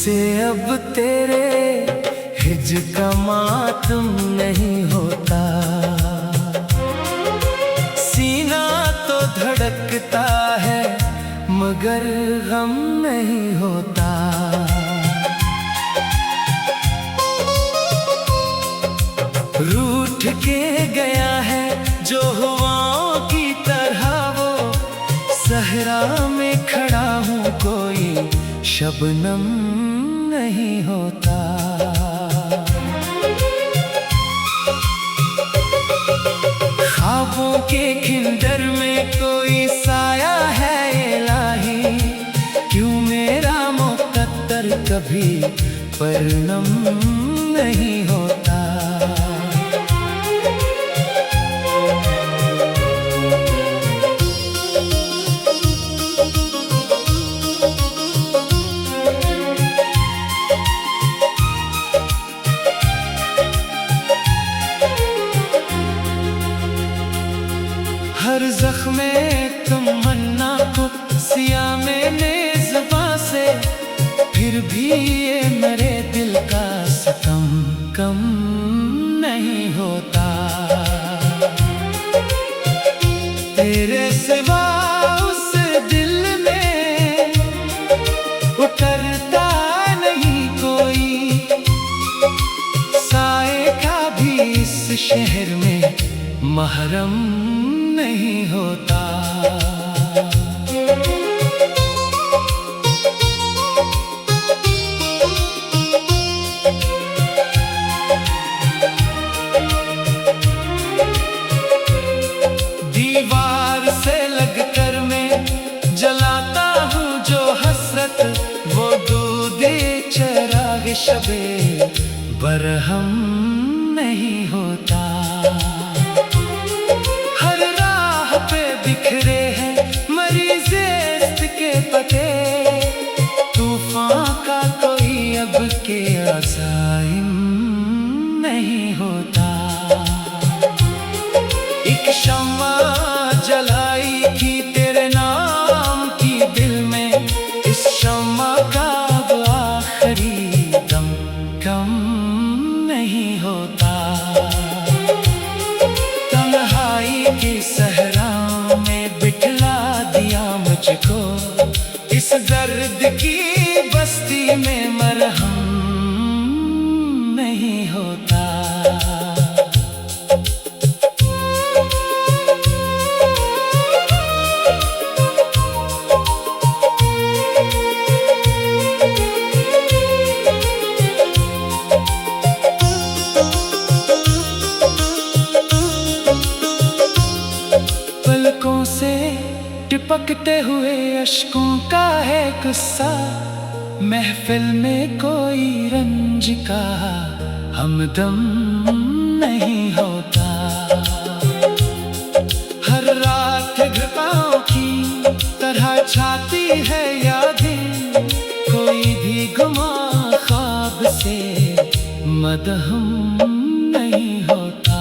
मुझसे अब तेरे हिज्र का मातम नहीं होता। सीना तो धड़कता है मगर गम नहीं होता। रूठ के गया है जो हवाओं की तरह वो, सहरा में खड़ा हूँ कोई शबनम नहीं होता। ख्वाबों के खिंडर में कोई साया है इलाही, क्यों मेरा मुक़द्दर कभी परनम नहीं होता। हर ज़ख्मे तमन्ना को सिया मैंने ज़ुबां से, फिर भी ये मेरे दिल का सितम कम नहीं होता। तेरे सिवा उस दिल में उतरता नहीं कोई, साए का भी इस शहर में महरम नहीं होता। दीवार से लगकर मैं जलाता हूँ जो हसरत, वो दूधे चिराग शबे बरहम नहीं होता। बिखरे हैं मरीज़ के पते, तूफान का कोई अब के अज़ाइम नहीं होता। एक शम्मा जलाई थी तेरे नाम की दिल में, इस शम्मा का अब आखिरी दम कम नहीं होता। तन्हाई की सहरा में बिठला दिया मुझको, इस दर्द की बस्ती में मरहम नहीं होता। पलकों से टिपकते हुए अश्कों का है गुस्सा, महफिल में कोई रंज का हमदम नहीं होता। हर रात घटाओं की तरह छाती है यादें, कोई भी गुमा ख्वाब से मदहम नहीं होता।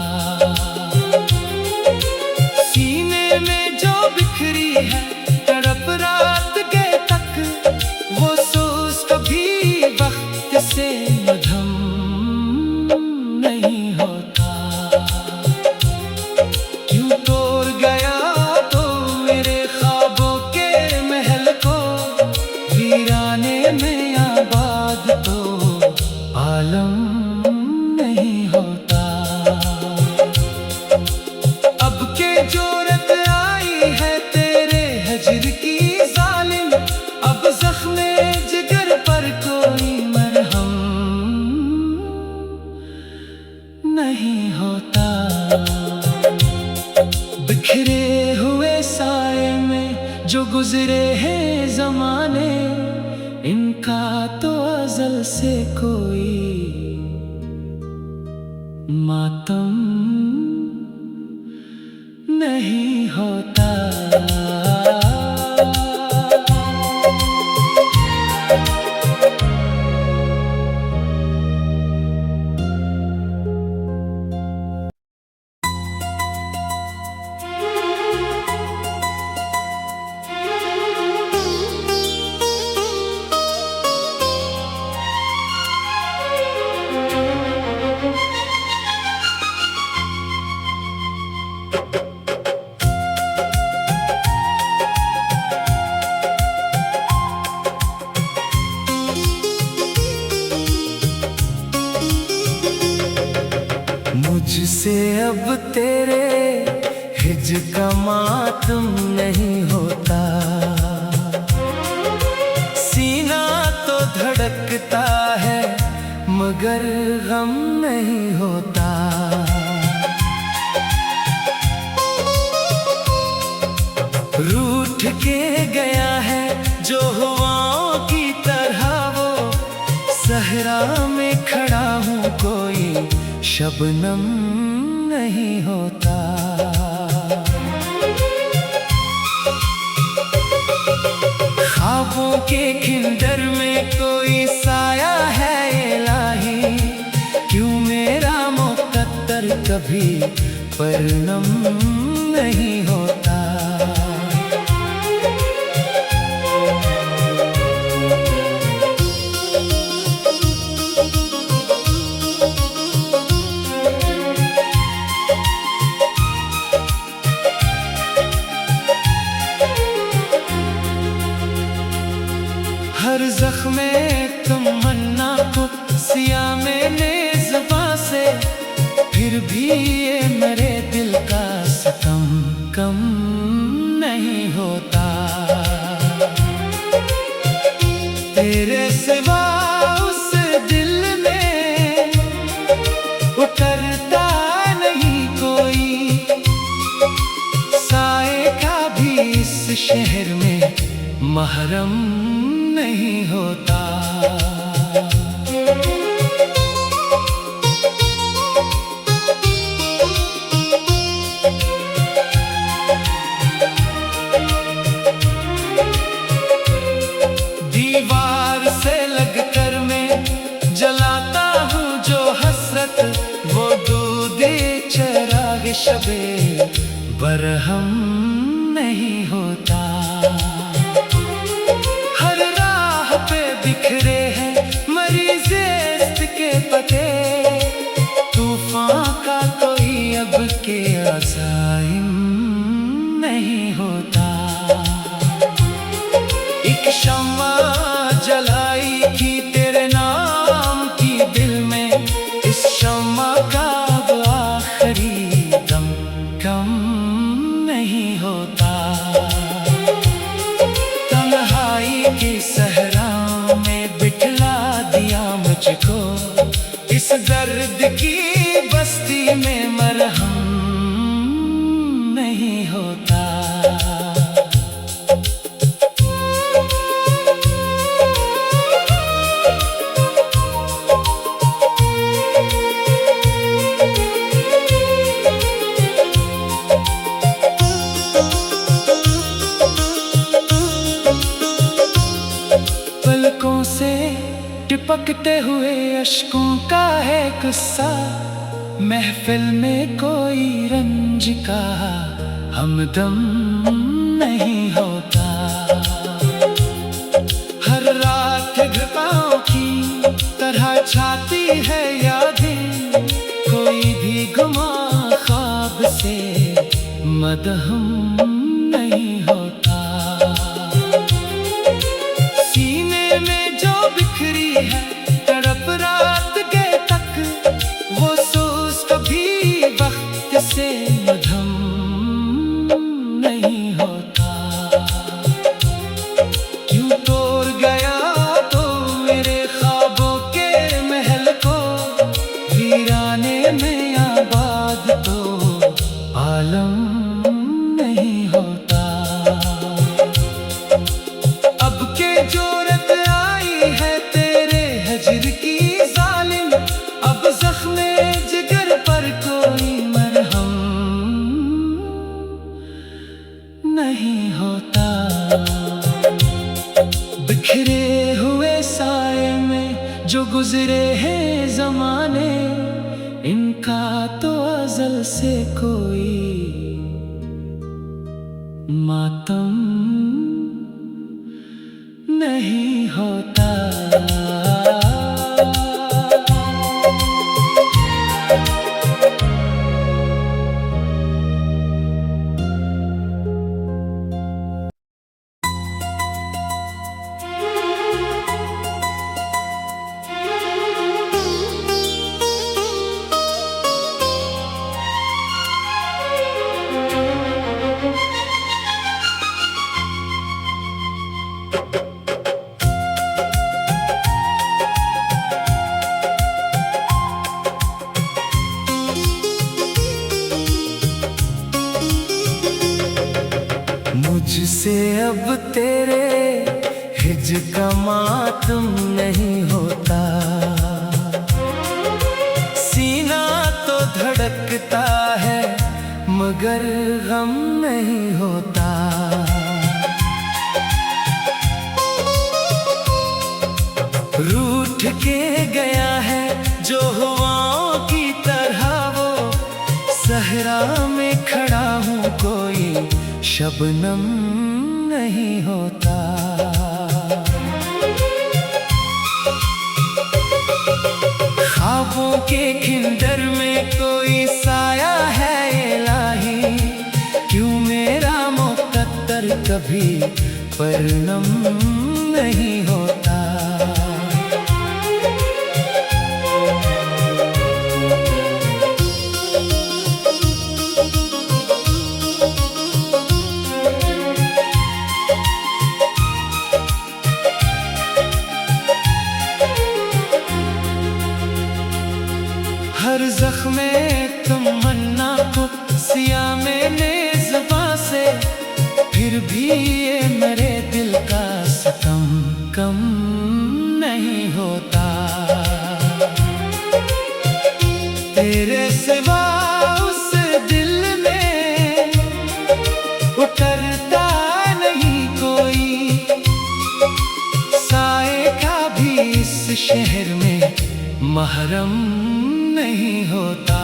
सीने में जो बिखरी है तड़प रात के तक, वो सोच कभी वक्त से मधम नहीं होता। क्यों तोड़ गया तो मेरे ख्वाबों के महल को, वीराने में आबाद तो आलम नहीं होता। अब के जोरत आई है तेरे हजर की जालिम, अब ज़ख्मे जिगर पर कोई मरहम नहीं होता। बिखरे हुए साए में जो गुजरे हैं ज़माने, इनका तो अज़ल से कोई मातम नहीं होता। मुझसे अब तेरे हिज का मातम नहीं होता। सीना तो धड़कता है मगर गम नहीं होता। रूठ के गया है जो हवाओं की तरह वो, सहरा में खड़ा हूँ कोई शबनम नहीं होता। ख्वाबों के खिंडर में कोई साया है इलाही, क्यों मेरा मुक़द्दर कभी परनम नहीं होता। हर ज़ख्मे तमन्ना को सिया मैंने ज़ुबां से, फिर भी ये मेरे दिल का सितम कम नहीं होता। तेरे सिवा उस दिल में उतरता नहीं कोई, साए का भी इस शहर में महरम नहीं होता। दीवार से लगकर मैं जलाता हूँ जो हसरत, वो दूधे चिराग शबे बरहम नहीं होता। बिखरे हैं मरीज़ के पते, तूफान का कोई अब के अज़ाइम नहीं होता। एक शम्मा जलाई थी तेरे नाम की दिल में, इस शम्मा का अब आखिरी दम कम नहीं होता। तन्हाई की सहरा में बिठला दिया मुझको, इस दर्द की बस्ती में मरहम नहीं होता। पलकों से टिपकते हुए अश्कों का है गुस्सा, महफिल में कोई रंज का हमदम नहीं होता। हर रात घटाओं की तरह छाती है यादें, कोई भी गुमा ख्वाब से मदहम नहीं होता। सीने में जो बिखरी है तड़प रात के तक, वो सोच कभी वक्त से मधम नहीं होता। क्यों तोड़ गया तो मेरे ख्वाबों के महल को, वीराने में आबाद तो आलम नहीं होता। अब के जोरत आई है तेरे हजर की जालिम, अब ज़ख्मे जिगर पर कोई मरहम नहीं होता। बिखरे हुए साए में जो गुजरे हैं ज़माने, इनका तो अज़ल से कोई मातम नहीं होता। अब तेरे हिज का मातम नहीं होता। सीना तो धड़कता है मगर गम नहीं होता। रूठ के गया है जो हवाओं की तरह वो, सहरा में खड़ा हूँ कोई शबनम नहीं होता। ख्वाबों के खिंडर में कोई साया है इलाही, क्यों मेरा मुक़द्दर कभी परनम नहीं होता। हर ज़ख्मे तमन्ना को सिया मैंने ज़ुबां से, फिर भी ये मेरे दिल का सितम कम नहीं होता। तेरे सिवा उस दिल में उतरता नहीं कोई, साए का भी इस शहर में महरम नहीं होता।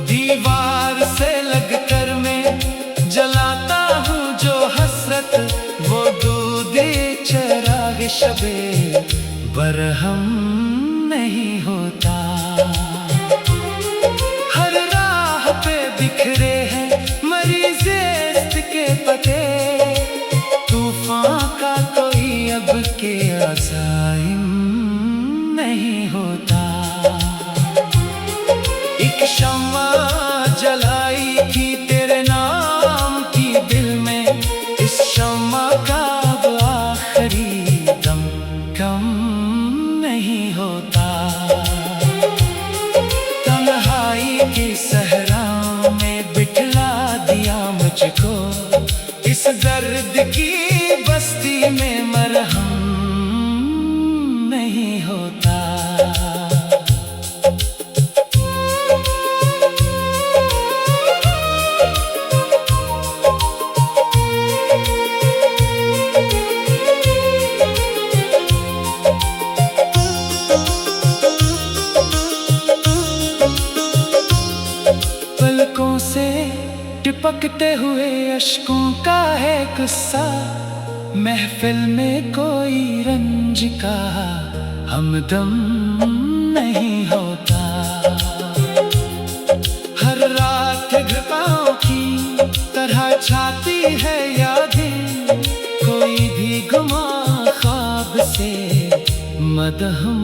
दीवार से लगकर मैं जलाता हूँ जो हसरत, वो दूधे चिराग शबे बरहम नहीं होता। बिखरे हैं मरीज़ के पते, तूफान का कोई अब के अज़ाइम नहीं होता। एक शम्मा जलाई थी तेरे नाम की दिल में, इस शम्मा का अब आखिरी दम कम नहीं होता। तन्हाई की सहरा में बिठला दिया मुझको, इस दर्द की बस्ती में मरहम नहीं होता। पलकों से टिपकते हुए अश्कों का है गुस्सा, महफिल में कोई रंज का हमदम नहीं होता। हर रात घटाओं की तरह छाती है यादें, कोई भी गुमा ख्वाब से मदहम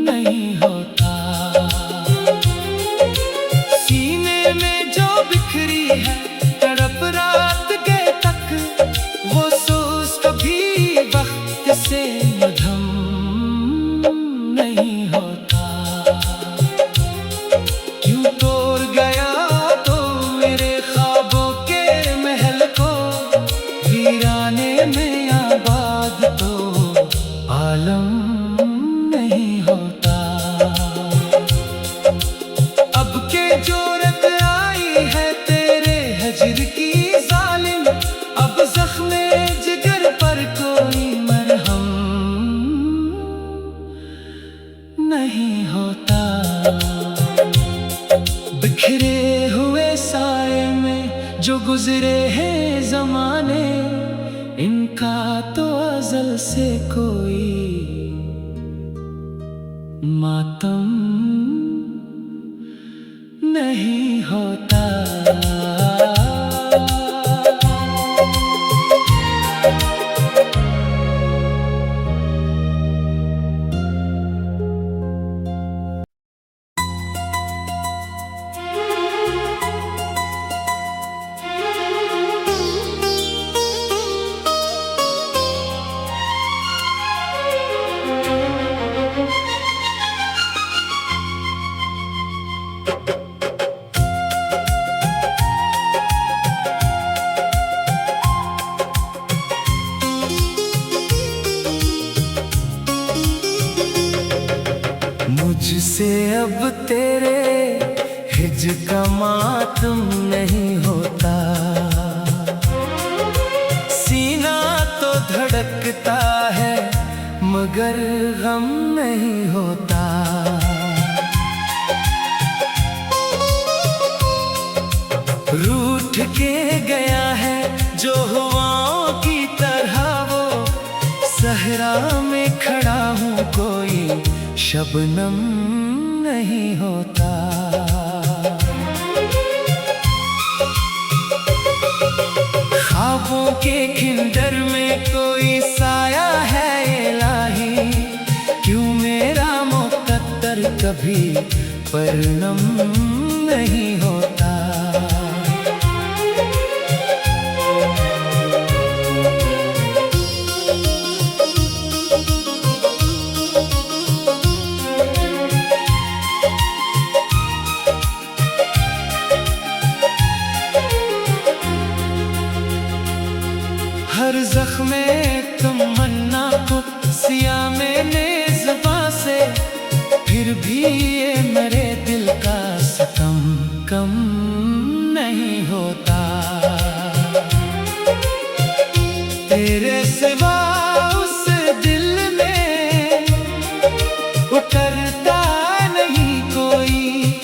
नहीं होता। सीने में जो बिखरी है तड़प रात के तक, वो सोच कभी वक्त से मधम नहीं होता। क्यों तोड़ गया तो मेरे ख्वाबों के महल को, वीराने में आबाद तो आलम नहीं होता। अब के जोरत आई है तेरे हजर की जालिम, अब ज़ख्मे जिगर पर कोई मरहम नहीं होता। बिखरे हुए साए में जो गुजरे हैं ज़माने, इनका तो अज़ल से कोई मातम नहीं होता। मुझसे अब तेरे हिज्र का मातम नहीं होता, सीना तो धड़कता है मगर गम नहीं होता। रूठ के गया है जो हवाओं की तरह वो, सहरा में खड़ा हूँ कोई शबनम नहीं होता। ख्वाबों के खिंडर में कोई साया है इलाही, क्यों मेरा मुक़द्दर कभी परनम नहीं होता। हर ज़ख्मे तमन्ना को सिया मैंने ज़ुबां से, फिर भी ये मेरे दिल का सितम कम नहीं होता। तेरे सिवा उस दिल में उतरता नहीं कोई,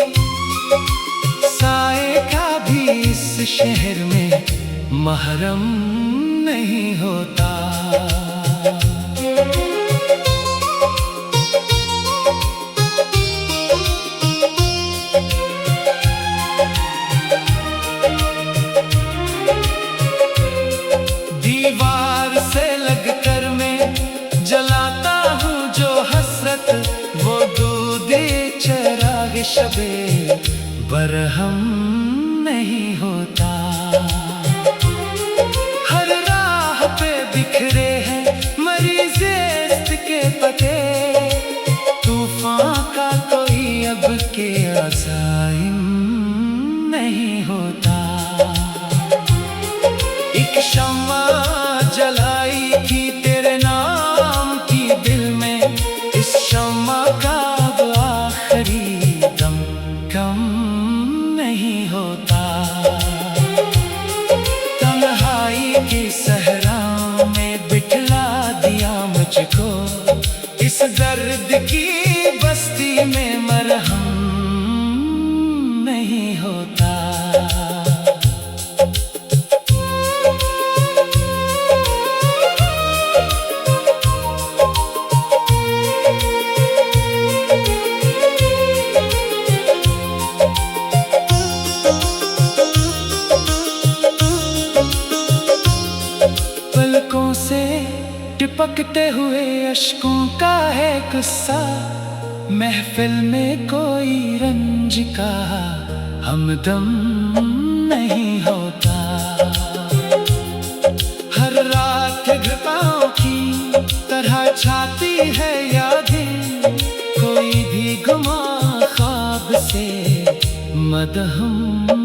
साए का भी इस शहर में महरम नहीं होता। दीवार से लगकर मैं जलाता हूँ जो हसरत, वो दूधे चिराग शबे बरहम नहीं होता। बिखरे हैं मरीज़ के पते, तूफान का कोई अब के अज़ाइम नहीं होता। एक शम्मा जलाई थी तेरे नाम की दिल में, इस शम्मा का अब आखिरी दम कम नहीं होता। तन्हाई की सहरा में बिठला दिया मुझको, इस दर्द की बस्ती में मरहम नहीं होता। पलकों से टिपकते हुए अश्कों का है गुस्सा, महफिल में कोई रंज का हमदम नहीं होता। हर रात घटाओं की तरह छाती है यादें, कोई भी गुमा ख्वाब से मदहम